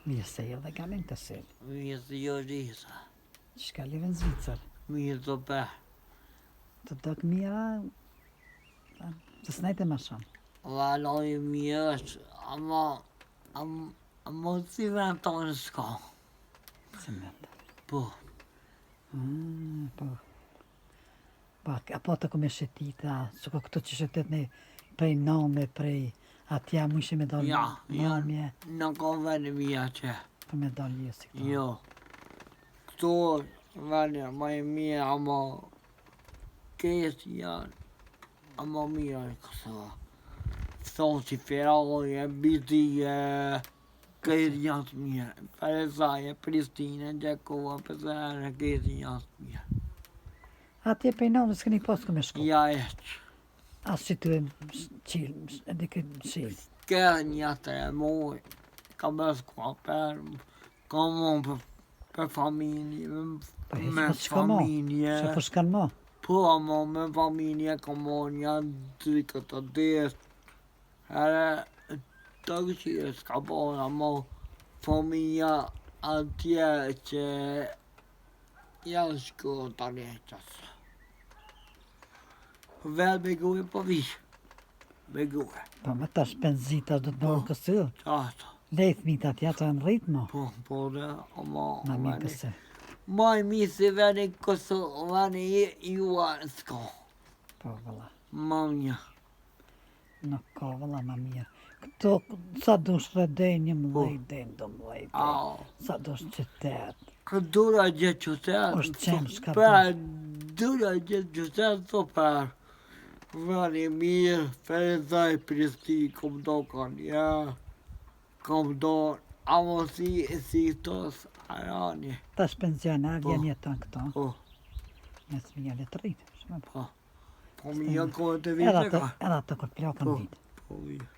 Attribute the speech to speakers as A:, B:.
A: Mirë se edhe kamin të sel.
B: Mirë se jo risa.
A: Shka live në Zvicër.
B: Mirë të pe.
A: Të dok mira, të snajte ma shumë.
B: Valoj mirë është, ama si vend tonë s'ka.
A: Se mendë.
B: Po,
A: Po. Apo të kome shetita, që ko këto që shetet ne prej nome, prej atja mu ishe me dalë nome,
B: në ka veni mija që.
A: për me dalë jesi këto.
B: Jo. Këto veni ma e mirë, ama kësë janë, ama mirë e Kosova. Thonë që Feraje, Bizije, kësë janë të mirë. Ferezaje, Pristine, Gjakova, Pesare, kësë janë të mirë.
A: Atje prej nome s'keni pas kome shku.
B: Ja eqë.
A: Asë që të qilë, edhe këtë qilë.
B: Kërë një të e moj, ka bës kua ka mon për familje, me familje.
A: Që po shkan mo?
B: Po, ama me familje ka mon janë dy këtë desë. Herë, të këshirë s'ka bon, ama familja atje që janë shko të leqës. Vetë beguve po vishë. Beguve.
A: Po me tash penzita do të nërë kësë.
B: Qato.
A: Lejtë mitë atja të në rritë mo.
B: Po dhe, ama...
A: Ma mirë kësë.
B: Ma i mirë se veni Kosovë, veni juar s'ka.
A: Po vëlla.
B: Ma mirë.
A: Nuk ka vëlla ma mirë. Këto, sa dush rëdej një mlej, dejnë do mlej. Sa dush qytet.
B: Këtë dura gjithë qytet.
A: Është qenë shka
B: Dura gjithë qytet, të për. Veni mirë, Ferezaj, Pristi, kom do kanë ja. Kom do, ama si tos, arani.
A: Tash pensionar, vjen jeton këto.
B: Po.
A: Me të mija le të rritë.
B: Po. Po mi janë kohët e vite ka.
A: Edhe ato këtë plakën vitë.
B: Po, mirë.